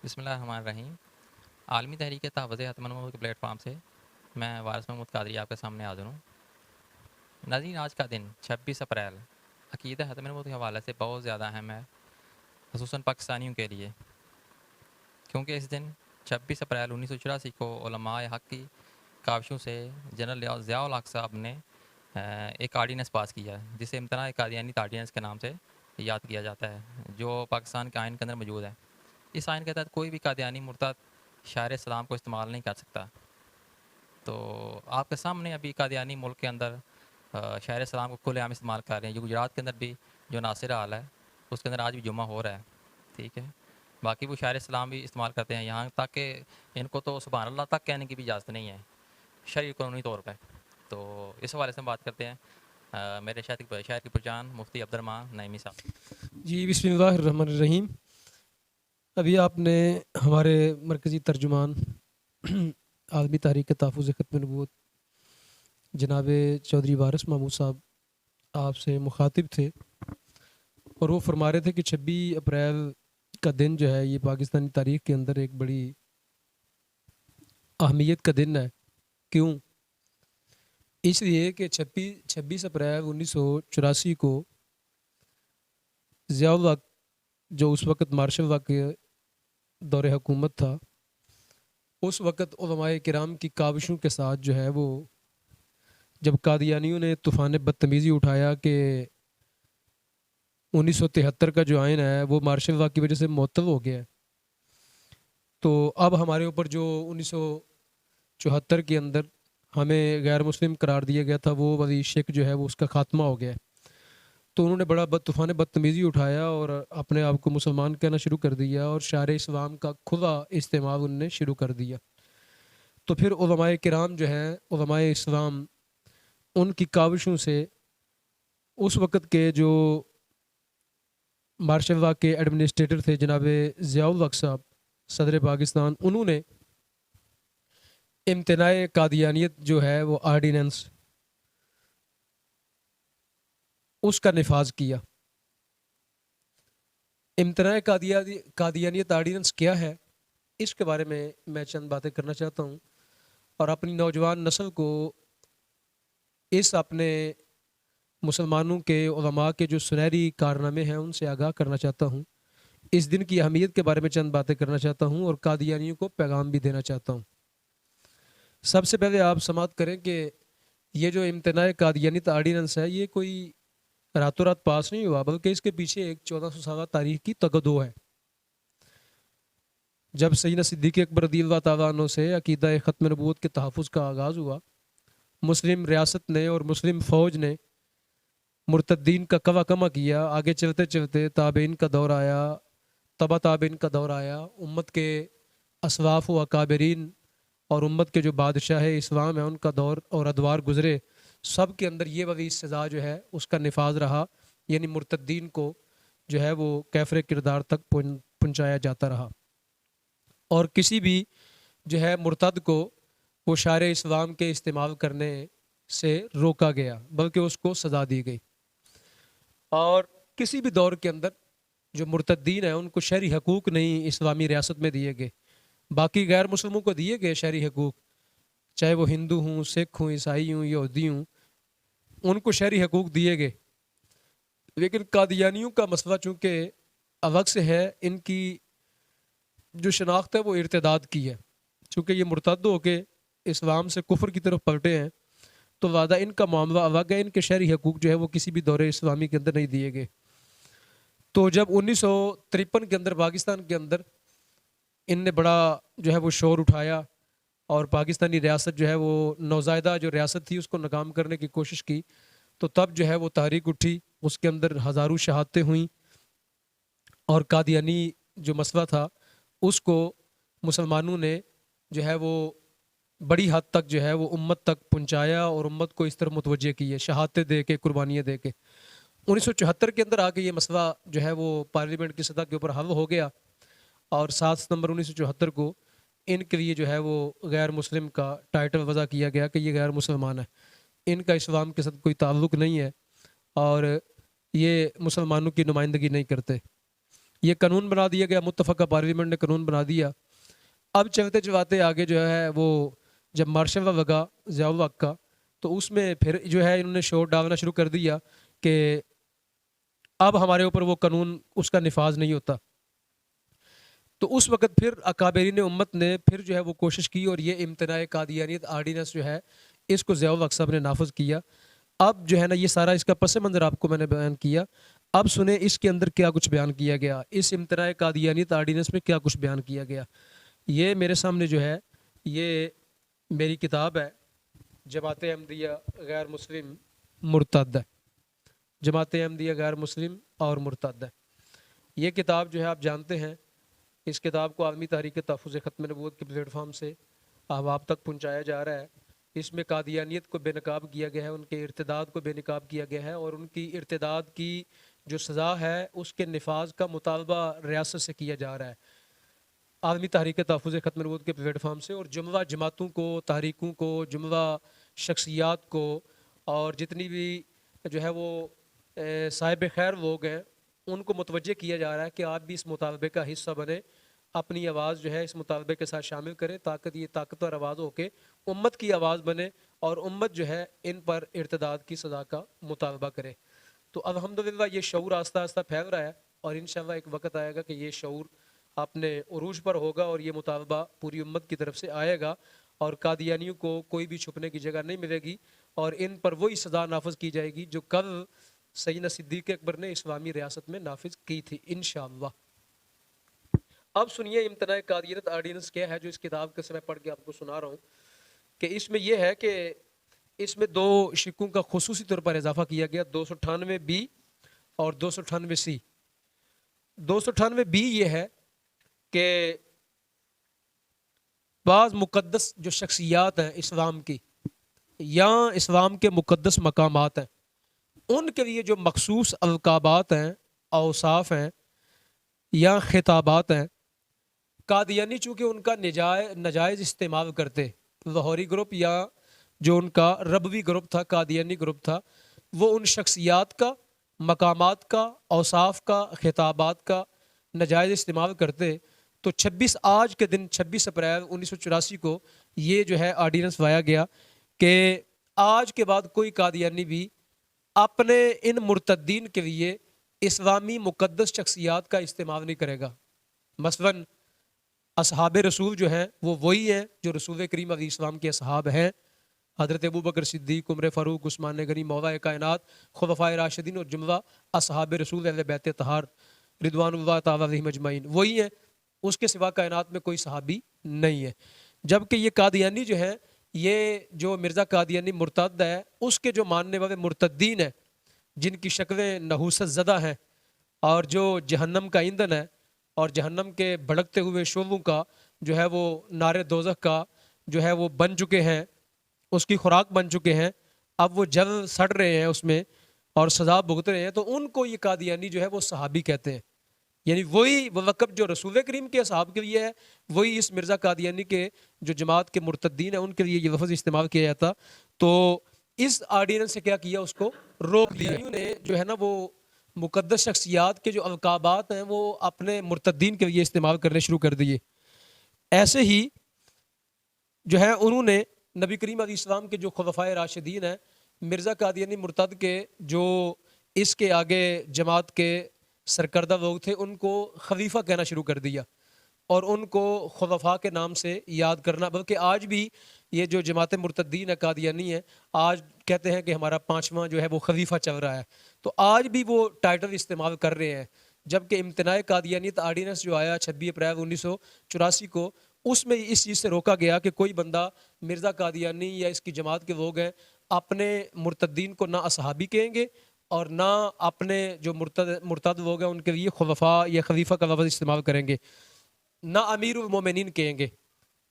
بسم اللہ الرحمن الرحیم۔ عالمی تحریک تحفظ حتم النبوت کے پلیٹ فارم سے میں وارث محمود قادری آپ کے سامنے حاضر ہوں۔ ناظرین، آج کا دن 26 اپریل عقیدہ حتم النبوت کے حوالے سے بہت زیادہ اہم ہے، خصوصاً پاکستانیوں کے لیے، کیونکہ اس دن 26 اپریل 1984 کو علماء حق کی کاوشوں سے جنرل ضیاء الحق صاحب نے ایک آرڈیننس پاس کیا جسے امتناع قادیانی آرڈیننس کے نام سے یاد کیا جاتا ہے، جو پاکستان کے آئین کے اندر موجود ہے۔ اس آئین کے تحت کوئی بھی قادیانی مرتد شاعر اسلام کو استعمال نہیں کر سکتا۔ تو آپ کے سامنے ابھی قادیانی ملک کے اندر شاعر اسلام کو کھلے عام استعمال کر رہے ہیں، جو گجرات کے اندر بھی جو ناصر حال ہے اس کے اندر آج بھی جمعہ ہو رہا ہے، ٹھیک ہے۔ باقی وہ شاعر اسلام بھی استعمال کرتے ہیں، یہاں تک کہ ان کو تو سبحان اللہ تک کہنے کی بھی اجازت نہیں ہے شرعی قانونی طور پہ۔ تو اس حوالے سے ہم بات کرتے ہیں میرے شاعر کی پہچان مفتی عبدالرحمٰن نعیمی صاحب۔ جی، بسم اللہ الرحمن الرحیم۔ ابھی آپ نے ہمارے مرکزی ترجمان عالمی تحریک تحفظ ختم نبوت جناب چودھری وارث محمود صاحب آپ سے مخاطب تھے، اور وہ فرما رہے تھے کہ 26 اپریل کا دن جو ہے یہ پاکستانی تاریخ کے اندر ایک بڑی اہمیت کا دن ہے۔ کیوں؟ اس لیے کہ 26 اپریل 1984 کو ضیاء الحق جو اس وقت مارشل لا کے دور حکومت تھا، اس وقت علماء کرام کی کاوشوں کے ساتھ جو ہے وہ جب قادیانیوں نے طوفان بدتمیزی اٹھایا کہ 1973 کا جو آئین ہے وہ مارشل لا کی وجہ سے معطل ہو گیا ہے، تو اب ہمارے اوپر جو 1974 کے اندر ہمیں غیر مسلم قرار دیا گیا تھا وہ والی شک جو ہے وہ اس کا خاتمہ ہو گیا ہے۔ تو انہوں نے بڑا طوفان بدتمیزی اٹھایا اور اپنے آپ کو مسلمان کہنا شروع کر دیا، اور شعر اسلام کا کھلا استعمال انہوں نے شروع کر دیا۔ تو پھر علماء کرام جو ہیں، علماء اسلام، ان کی کاوشوں سے اس وقت کے جو مارشل لا کے ایڈمنسٹریٹر تھے جناب ضیاء الحق صاحب صدر پاکستان، انہوں نے امتناع قادیانیت جو ہے وہ آرڈیننس اس کا نفاذ کیا۔ امتناع قادیانیت آرڈیننس کیا ہے، اس کے بارے میں چند باتیں کرنا چاہتا ہوں، اور اپنی نوجوان نسل کو اس اپنے مسلمانوں کے علماء کے جو سنہری کارنامے ہیں ان سے آگاہ کرنا چاہتا ہوں۔ اس دن کی اہمیت کے بارے میں چند باتیں کرنا چاہتا ہوں اور قادیانیوں کو پیغام بھی دینا چاہتا ہوں۔ سب سے پہلے آپ سماعت کریں کہ یہ جو امتناع قادیانیت آرڈیننس ہے یہ کوئی راتوں رات پاس نہیں ہوا، بلکہ اس کے پیچھے ایک 1400 سالہ تاریخ کی تگدو ہے۔ جب سیدنا صدیق اکبر رضی اللہ تعالیٰ عنہ سے عقیدہ ختم نبوت کے تحفظ کا آغاز ہوا، مسلم ریاست نے اور مسلم فوج نے مرتدین کا قوا کما کیا، آگے چلتے چلتے تابعین کا دور آیا، تبا تابعین کا دور آیا، امت کے اسلاف و اکابرین اور امت کے جو بادشاہ اسلام ہیں ان کا دور اور ادوار گزرے، سب کے اندر یہ والی سزا جو ہے اس کا نفاذ رہا، یعنی مرتدین کو جو ہے وہ کیفر کردار تک پہنچایا جاتا رہا، اور کسی بھی جو ہے مرتد کو وہ شعر اسلام کے استعمال کرنے سے روکا گیا، بلکہ اس کو سزا دی گئی۔ اور کسی بھی دور کے اندر جو مرتدین ہیں ان کو شہری حقوق نہیں اسلامی ریاست میں دیے گئے، باقی غیر مسلموں کو دیے گئے شہری حقوق، چاہے وہ ہندو ہوں، سکھ ہوں، عیسائی ہوں، یہودی ہوں، ان کو شہری حقوق دیے گئے۔ لیکن قادیانیوں کا مسئلہ چونکہ الگ سے ہے، ان کی جو شناخت ہے وہ ارتداد کی ہے، چونکہ یہ مرتد ہو کے اسلام سے کفر کی طرف پلٹے ہیں، تو وعدہ ان کا معاملہ الگ ہے، ان کے شہری حقوق جو ہے وہ کسی بھی دور اسلامی کے اندر نہیں دیے گئے۔ تو جب 1953 کے اندر پاکستان کے اندر ان نے بڑا جو ہے وہ شور اٹھایا اور پاکستانی ریاست جو ہے وہ نوزائیدہ جو ریاست تھی اس کو ناکام کرنے کی کوشش کی، تو تب جو ہے وہ تحریک اٹھی، اس کے اندر ہزاروں شہادتیں ہوئیں، اور قادیانی جو مسئلہ تھا اس کو مسلمانوں نے جو ہے وہ بڑی حد تک جو ہے وہ امت تک پہنچایا اور امت کو اس طرح متوجہ کیے، شہادتیں دے کے، قربانیاں دے کے۔ 1974 کے اندر آ کے یہ مسئلہ جو ہے وہ پارلیمنٹ کی سطح کے اوپر حل ہو گیا، اور 7 ستمبر 1974 کو ان کے لیے جو ہے وہ غیر مسلم کا ٹائٹل وضع کیا گیا کہ یہ غیر مسلمان ہے، ان کا اسلام کے ساتھ کوئی تعلق نہیں ہے اور یہ مسلمانوں کی نمائندگی نہیں کرتے۔ یہ قانون بنا دیا گیا، متفقہ پارلیمنٹ نے قانون بنا دیا. اب چلتے چلاتے آگے جو ہے وہ جب مارشل لا لگا ضیاء الحق کا تو اس میں پھر جو ہے انہوں نے شور ڈالنا شروع کر دیا کہ اب ہمارے اوپر وہ قانون اس کا نفاذ نہیں ہوتا. تو اس وقت پھر اکابرین امت نے پھر جو ہے وہ کوشش کی اور یہ امتناع قادیانیت آرڈیننس جو ہے اس کو ضیاء الحق صاحب نے نافذ کیا. اب جو ہے نا یہ سارا اس کا پس منظر آپ کو میں نے بیان کیا. اب سنیں اس کے اندر کیا کچھ بیان کیا گیا، اس امتناع قادیانیت آرڈیننس میں کیا کچھ بیان کیا گیا. یہ میرے سامنے جو ہے یہ میری کتاب ہے، جماعت احمدیہ غیر مسلم مرتد ہے. جماعت احمدیہ غیر مسلم اور مرتد ہے. یہ کتاب جو ہے آپ جانتے ہیں، اس کتاب کو عالمی تحریک تحفظ ختم نبوت کے پلیٹ فارم سے احباب تک پہنچایا جا رہا ہے. اس میں قادیانیت کو بے نقاب کیا گیا ہے، ان کے ارتداد کو بے نقاب کیا گیا ہے، اور ان کی ارتداد کی جو سزا ہے اس کے نفاذ کا مطالبہ ریاست سے کیا جا رہا ہے عالمی تحریک تحفظ ختم نبوت کے پلیٹ فارم سے. اور جملہ جماعتوں کو، تحریکوں کو، جملہ شخصیات کو، اور جتنی بھی جو ہے وہ صاحب خیر لوگ ہیں ان کو متوجہ کیا جا رہا ہے کہ آپ بھی اس مطالبے کا حصہ بنے، اپنی آواز جو ہے اس مطالبے کے ساتھ شامل کریں تاکہ یہ طاقتور آواز ہو کے امت کی آواز بنے اور امت جو ہے ان پر ارتداد کی سزا کا مطالبہ کرے. تو الحمدللہ یہ شعور آہستہ آہستہ پھیل رہا ہے، اور انشاءاللہ ایک وقت آئے گا کہ یہ شعور اپنے عروج پر ہوگا اور یہ مطالبہ پوری امت کی طرف سے آئے گا، اور قادیانیوں کو کوئی بھی چھپنے کی جگہ نہیں ملے گی، اور ان پر وہی سزا نافذ کی جائے گی جو کل سیدنا صدیق اکبر نے اسلامی ریاست میں نافذ کی تھی انشاءاللہ. اب سنیے امتناع قادیانیت آرڈیننس کیا ہے جو اس کتاب کے سے پڑھ کے آپ کو سنا رہا ہوں، کہ اس میں یہ ہے کہ اس میں دو شکوں کا خصوصی طور پر اضافہ کیا گیا، 298 بی اور 298 سی. 298 بی یہ ہے کہ بعض مقدس جو شخصیات ہیں اسلام کی یا اسلام کے مقدس مقامات ہیں ان کے لیے جو مخصوص القابات ہیں، اوصاف ہیں یا خطابات ہیں، قادیانی چونکہ ان کا نجائز استعمال کرتے، لاہوری گروپ یا جو ان کا ربوی گروپ تھا، قادیانی گروپ تھا، وہ ان شخصیات کا، مقامات کا، اوصاف کا، خطابات کا نجائز استعمال کرتے. تو 26 کے دن 26 اپریل 1984 کو یہ جو ہے آرڈیننس لایا گیا کہ آج کے بعد کوئی قادیانی بھی اپنے ان مرتدین کے لیے اسلامی مقدس شخصیات کا استعمال نہیں کرے گا. مثلاً اصحاب رسول جو ہیں وہ وہی ہیں جو رسول کریم علیہ السلام کے اصحاب ہیں، حضرت ابوبکر صدیق، عمر فاروق، عثمان غنی، مولا کائنات، خلفائے راشدین اور جملہ اصحاب رسول اہل بیت طہار رضوان اللہ تعالی علیہم اجمعین وہی ہیں، اس کے سوا کائنات میں کوئی صحابی نہیں ہے. جبکہ یہ قادیانی جو ہے، یہ جو مرزا قادیانی مرتد ہے، اس کے جو ماننے والے مرتدین ہیں جن کی شکلیں نحوست زدہ ہیں اور جو جہنم کا ایندھن ہے اور جہنم کے بھڑکتے ہوئے شعلوں کا جو ہے وہ نار دوزخ کا جو ہے وہ بن چکے ہیں، اس کی خوراک بن چکے ہیں، اب وہ جل سڑ رہے ہیں اس میں اور سزا بھگت رہے ہیں، تو ان کو یہ قادیانی جو ہے وہ صحابی کہتے ہیں. یعنی وہی وہ لقب جو رسول کریم کے اصحاب کے لیے ہے وہی اس مرزا قادیانی کے جو جماعت کے مرتدین ہیں ان کے لیے یہ لفظ استعمال کیا جاتا. تو اس آرڈیننس سے کیا کیا، اس کو روک دیا. نے جو ہے نا وہ مقدس شخصیات کے جو القابات ہیں وہ اپنے مرتدین کے لیے استعمال کرنے شروع کر دیے. ایسے ہی جو ہے انہوں نے نبی کریم علیہ السلام کے جو خلفائے راشدین ہیں، مرزا قادیانی مرتد کے جو اس کے آگے جماعت کے سرکردہ لوگ تھے ان کو خلیفہ کہنا شروع کر دیا اور ان کو خلفاء کے نام سے یاد کرنا. بلکہ آج بھی یہ جو جماعت مرتدین ہے قادیانی ہے، آج کہتے ہیں کہ ہمارا 5واں جو ہے وہ خلیفہ چل رہا ہے، تو آج بھی وہ ٹائٹل استعمال کر رہے ہیں. جبکہ امتناع قادیانیت آرڈیننس جو آیا 26 اپریل 1984 کو، اس میں اس چیز سے روکا گیا کہ کوئی بندہ مرزا قادیانی یا اس کی جماعت کے لوگ ہیں اپنے مرتدین کو نہ اصحابی کہیں گے اور نہ اپنے جو مرتد لوگ ہیں ان کے لیے خلفاء یا خلیفہ کا لفظ استعمال کریں گے، نہ امیر المومنین کہیں گے.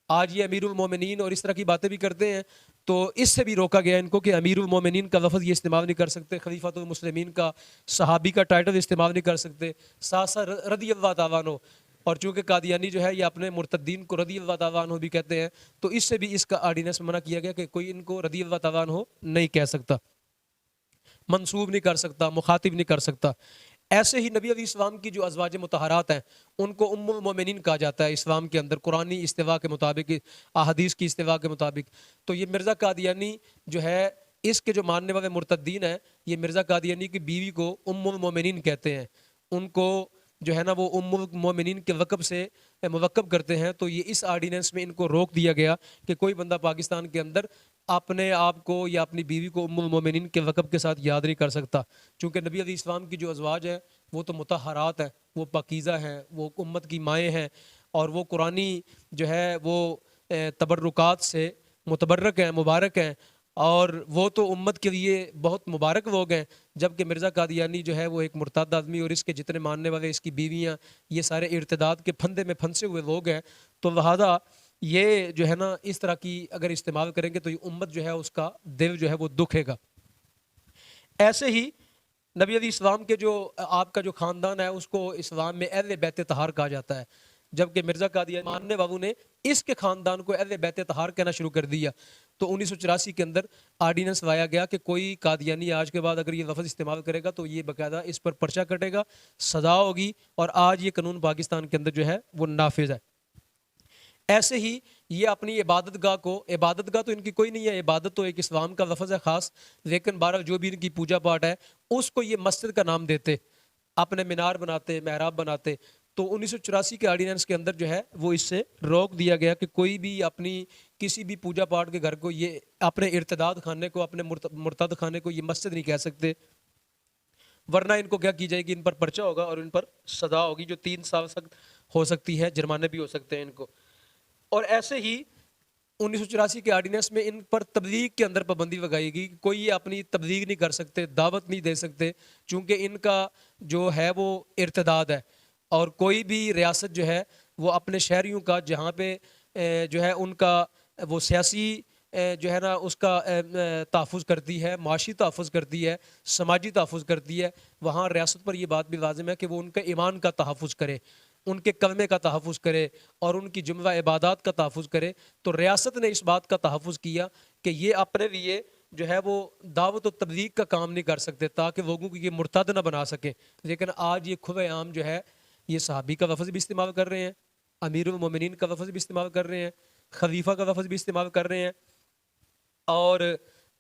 آج یہ امیر المومنین اور اس طرح کی باتیں بھی کرتے ہیں، تو اس سے بھی روکا گیا ان کو کہ امیر المومنین کا لفظ یہ استعمال نہیں کر سکتے، خلیفۃ المسلمین کا، صحابی کا ٹائٹل استعمال نہیں کر سکتے، ساتھ ساتھ رضی اللہ تعالیٰ عنہ. اور چونکہ قادیانی جو ہے یہ اپنے مرتدین کو رضی اللہ تعالیٰ عنہ بھی کہتے ہیں، تو اس سے بھی اس کا آرڈیننس منع کیا گیا کہ کوئی ان کو رضی اللہ تعالیٰ عنہ نہیں کہہ سکتا، منسوب نہیں کر سکتا، مخاطب نہیں کر سکتا. ایسے ہی نبی علیہ السلام کی جو ازواج مطہرات ہیں ان کو ام المومنین کہا جاتا ہے اسلام کے اندر، قرآنی استوا کے مطابق، احادیث کی استوا کے مطابق۔ تو یہ مرزا قادیانی جو ہے، اس کے جو ماننے والے مرتدین ہیں، یہ مرزا قادیانی کی بیوی کو ام المومنین کہتے ہیں، ان کو جو ہے نا وہ ام المومنین کے لقب سے موقب کرتے ہیں۔ تو یہ اس آرڈیننس میں ان کو روک دیا گیا کہ کوئی بندہ پاکستان کے اندر اپنے آپ کو یا اپنی بیوی کو ام المومنین کے لقب کے ساتھ یاد نہیں کر سکتا، چونکہ نبی علیہ السلام کی جو ازواج ہیں وہ تو مطہرات ہیں، وہ پاکیزہ ہیں، وہ امت کی مائیں ہیں، اور وہ قرآنی جو ہے وہ تبرکات سے متبرک ہیں، مبارک ہیں، اور وہ تو امت کے لیے بہت مبارک لوگ ہیں۔ جبکہ مرزا قادیانی جو ہے وہ ایک مرتد آدمی، اور اس کے جتنے ماننے والے، اس کی بیویاں، یہ سارے ارتداد کے پھندے میں پھنسے ہوئے لوگ ہیں۔ تو لہٰذا یہ جو ہے نا اس طرح کی اگر استعمال کریں گے تو یہ امت جو ہے اس کا دل جو ہے وہ دکھے گا۔ ایسے ہی نبی علیہ السلام کے جو آپ کا جو خاندان ہے اس کو اسلام میں اہل بیت طہار کہا جاتا ہے، جبکہ مرزا قادیانی ماننے والوں نے اس کے خاندان کو اہل بیت طہار کہنا شروع کر دیا۔ تو 1984 کے اندر آرڈیننس لایا گیا کہ کوئی قادیانی آج کے بعد اگر یہ لفظ استعمال کرے گا تو یہ باقاعدہ اس پر پرچہ کٹے گا، سزا ہوگی، اور آج یہ قانون پاکستان کے اندر جو ہے وہ نافذ ہے۔ ایسے ہی یہ اپنی عبادت گاہ کو، عبادت گاہ تو ان کی کوئی نہیں ہے، عبادت تو ایک اسلام کا لفظ ہے خاص، لیکن بہرحال جو بھی ان کی پوجا پاٹ ہے اس کو یہ مسجد کا نام دیتے، اپنے مینار بناتے، محراب بناتے۔ تو 1984 کے آرڈیننس کے اندر جو ہے وہ اس سے روک دیا گیا کہ کوئی بھی اپنی کسی بھی پوجا پاٹ کے گھر کو، یہ اپنے ارتداد خانے کو، اپنے مرتد خانے کو یہ مسجد نہیں کہہ سکتے، ورنہ ان کو کیا کی جائے گی، ان پر پرچہ ہوگا اور ان پر سزا ہوگی جو 3 سال تک ہو سکتی ہے، جرمانے بھی ہو سکتے ہیں ان کو۔ اور ایسے ہی 1984 کے آرڈیننس میں ان پر تبلیغ کے اندر پابندی لگائی گئی، کوئی یہ اپنی تبلیغ نہیں کر سکتے، دعوت نہیں دے سکتے، چونکہ ان کا جو ہے وہ ارتداد ہے۔ اور کوئی بھی ریاست جو ہے وہ اپنے شہریوں کا، جہاں پہ جو ہے ان کا وہ سیاسی جو ہے نا اس کا تحفظ کرتی ہے، معاشی تحفظ کرتی ہے، سماجی تحفظ کرتی ہے، وہاں ریاست پر یہ بات بھی لازم ہے کہ وہ ان کے ایمان کا تحفظ کرے، ان کے کلمے کا تحفظ کرے، اور ان کی جملہ عبادات کا تحفظ کرے۔ تو ریاست نے اس بات کا تحفظ کیا کہ یہ اپنے لیے جو ہے وہ دعوت و تبلیغ کا کام نہیں کر سکتے تاکہ لوگوں کو یہ مرتد نہ بنا سکیں۔ لیکن آج یہ کھلے عام جو ہے یہ صحابی کا لفظ بھی استعمال کر رہے ہیں، امیر المومنین کا لفظ بھی استعمال کر رہے ہیں، خلیفہ کا لفظ بھی استعمال کر رہے ہیں، اور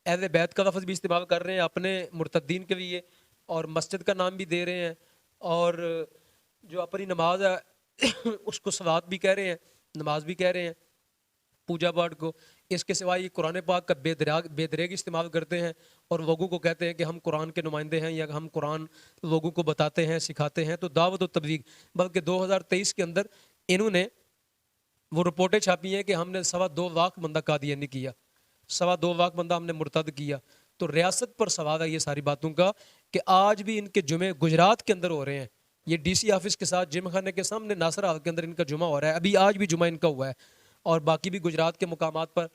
اہل بیت کا لفظ بھی استعمال کر رہے ہیں اپنے مرتدین کے لیے، اور مسجد کا نام بھی دے رہے ہیں، اور جو اپنی نماز ہے اس کو صلوات بھی کہہ رہے ہیں، نماز بھی کہہ رہے ہیں، پوجا پاٹ کو۔ اس کے سوائے یہ قرآن پاک کا بے دریغ استعمال کرتے ہیں، اور لوگوں کو کہتے ہیں کہ ہم قرآن کے نمائندے ہیں، یا ہم قرآن لوگوں کو بتاتے ہیں، سکھاتے ہیں۔ تو دعوت و تبلیغ، بلکہ 2023 کے اندر انہوں نے وہ رپورٹیں چھاپی ہیں کہ ہم نے 2.25 لاکھ بندہ قادیانی کیا، 2.25 لاکھ بندہ ہم نے مرتد کیا۔ تو ریاست پر سوال ہے یہ ساری باتوں کا کہ آج بھی ان کے جمعے گجرات کے اندر ہو رہے ہیں، یہ ڈی سی آفس کے ساتھ جم خانے کے سامنے ناصر حال کے اندر ان کا جمعہ ہو رہا ہے، ابھی آج بھی جمعہ ان کا ہوا ہے، اور باقی بھی گجرات کے مقامات پر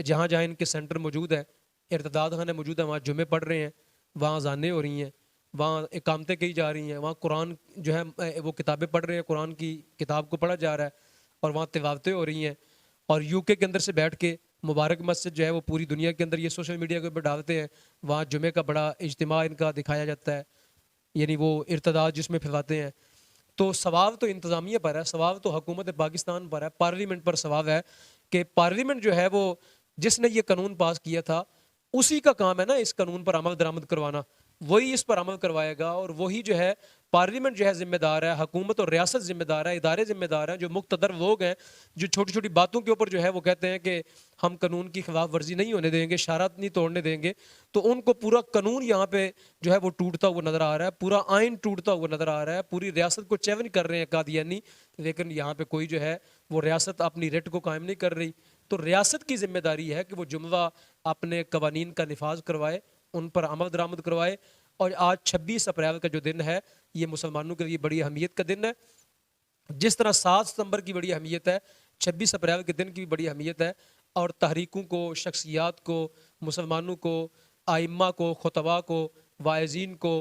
جہاں جہاں ان کے سینٹر موجود ہیں، ارتداد خانے موجود ہیں، وہاں جمعے پڑھ رہے ہیں، وہاں اذانیں ہو رہی ہیں، وہاں اقامتیں کی جا رہی ہیں، وہاں قرآن جو ہے وہ کتابیں پڑھ رہے ہیں، قرآن کی کتاب کو پڑھا جا رہا ہے، اور وہاں تلاوتیں ہو رہی ہیں۔ اور یو کے اندر سے بیٹھ کے مبارک مسجد جو ہے وہ پوری دنیا کے اندر یہ سوشل میڈیا کے اوپر ڈالتے ہیں، وہاں جمعے کا بڑا اجتماع ان کا دکھایا جاتا ہے، یعنی وہ ارتداد جس میں پھیلاتے ہیں۔ تو سوال تو انتظامیہ پر ہے، سوال تو حکومت پاکستان پر ہے، پارلیمنٹ پر سوال ہے کہ پارلیمنٹ جو ہے وہ جس نے یہ قانون پاس کیا تھا اسی کا کام ہے نا اس قانون پر عمل درآمد کروانا، وہی اس پر عمل کروائے گا، اور وہی جو ہے پارلیمنٹ جو ہے ذمہ دار ہے، حکومت اور ریاست ذمہ دار ہے، ادارے ذمہ دار ہیں، جو مقتدر لوگ ہیں جو چھوٹی چھوٹی باتوں کے اوپر جو ہے وہ کہتے ہیں کہ ہم قانون کی خلاف ورزی نہیں ہونے دیں گے، اشارات نہیں توڑنے دیں گے، تو ان کو پورا قانون یہاں پہ جو ہے وہ ٹوٹتا ہوا نظر آ رہا ہے، پورا آئین ٹوٹتا ہوا نظر آ رہا ہے، پوری ریاست کو چیلنج کر رہے ہیں قادیانی، لیکن یہاں پہ کوئی جو ہے وہ ریاست اپنی رٹ کو قائم نہیں کر رہی۔ تو ریاست کی ذمہ داری ہے کہ وہ جملہ اپنے قوانین کا نفاذ کروائے، ان پر عمل درآمد کروائے۔ اور آج 26 اپریل کا جو دن ہے یہ مسلمانوں کے لیے بڑی اہمیت کا دن ہے، جس طرح 7 ستمبر کی بڑی اہمیت ہے، 26 اپریل کے دن کی بھی بڑی اہمیت ہے، اور تحریکوں کو، شخصیات کو، مسلمانوں کو، ائمہ کو، خطباء کو، واعظین کو،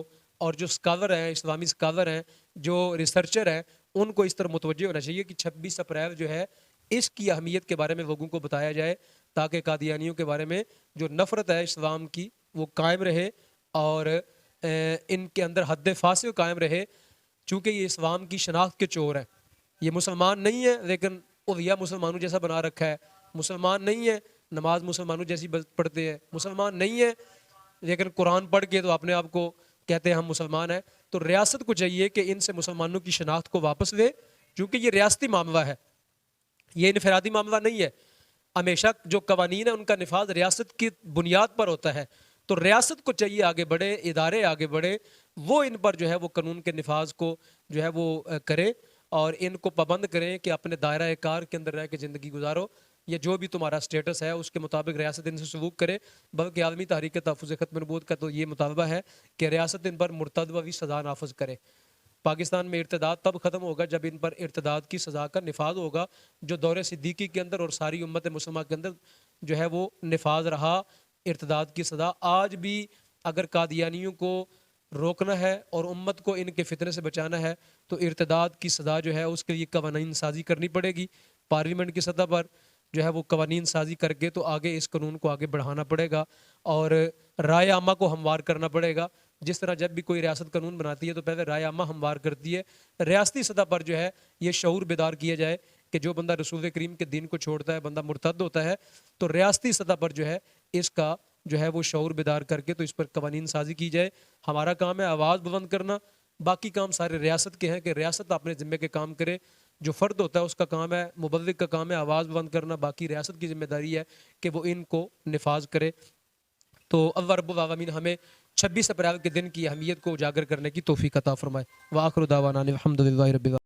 اور جو اسکالر ہیں، اسلامی اسکالر ہیں، جو ریسرچر ہیں، ان کو اس طرح متوجہ ہونا چاہیے کہ 26 اپریل جو ہے اس کی اہمیت کے بارے میں لوگوں کو بتایا جائے، تاکہ قادیانیوں کے بارے میں جو نفرت ہے اسلام کی وہ قائم رہے، اور ان کے اندر حد فاصل قائم رہے، چونکہ یہ اسلام کی شناخت کے چور ہیں. یہ مسلمان نہیں ہے لیکن اضیا مسلمانوں جیسا بنا رکھا ہے، مسلمان نہیں ہے نماز مسلمانوں جیسی پڑھتے ہیں، مسلمان نہیں ہے لیکن قرآن پڑھ کے تو اپنے آپ کو کہتے ہیں ہم مسلمان ہیں. تو ریاست کو چاہیے کہ ان سے مسلمانوں کی شناخت کو واپس لے، چونکہ یہ ریاستی معاملہ ہے، یہ انفرادی معاملہ نہیں ہے. ہمیشہ جو قوانین ہیں ان کا نفاذ ریاست کی بنیاد پر ہوتا ہے. تو ریاست کو چاہیے آگے بڑھے، ادارے آگے بڑھے، وہ ان پر جو ہے وہ قانون کے نفاذ کو جو ہے وہ کرے اور ان کو پابند کریں کہ اپنے دائرہ کار کے اندر رہ کے زندگی گزارو. یہ جو بھی تمہارا سٹیٹس ہے اس کے مطابق ریاست ان سے سلوک کرے. بلکہ عالمی تحریک تحفظ ختم نبوت کا تو یہ مطالبہ ہے کہ ریاست ان پر مرتد و سزا نافذ کرے. پاکستان میں ارتداد تب ختم ہوگا جب ان پر ارتداد کی سزا کا نفاذ ہوگا، جو دور صدیقی کے اندر اور ساری امت مسلمہ کے اندر جو ہے وہ نفاذ رہا ارتداد کی سزا. آج بھی اگر قادیانیوں کو روکنا ہے اور امت کو ان کے فتنے سے بچانا ہے تو ارتداد کی سزا جو ہے اس کے لیے قوانین سازی کرنی پڑے گی. پارلیمنٹ کی سطح پر جو ہے وہ قوانین سازی کر کے تو آگے اس قانون کو آگے بڑھانا پڑے گا اور رائے عامہ کو ہموار کرنا پڑے گا. جس طرح جب بھی کوئی ریاست قانون بناتی ہے تو پہلے رائے عامہ ہموار کرتی ہے. ریاستی سطح پر جو ہے یہ شعور بیدار کیا جائے کہ جو بندہ رسول کریم کے دین کو چھوڑتا ہے بندہ مرتد ہوتا ہے. تو ریاستی سطح پر جو ہے اس کا جو ہے وہ شعور بیدار کر کے تو اس پر قوانین سازی کی جائے. ہمارا کام ہے آواز بلند کرنا، باقی کام سارے ریاست کے ہیں کہ ریاست اپنے ذمے کے کام کرے. جو فرد ہوتا ہے اس کا کام ہے، مبلغ کا کام ہے آواز بلند کرنا، باقی ریاست کی ذمہ داری ہے کہ وہ ان کو نفاذ کرے. تو اللہ رب العالمین ہمیں 26 اپریل کے دن کی اہمیت کو اجاگر کرنے کی توفیق عطا فرمائے. وآخر دعوانا الحمدللہ رب العالمین.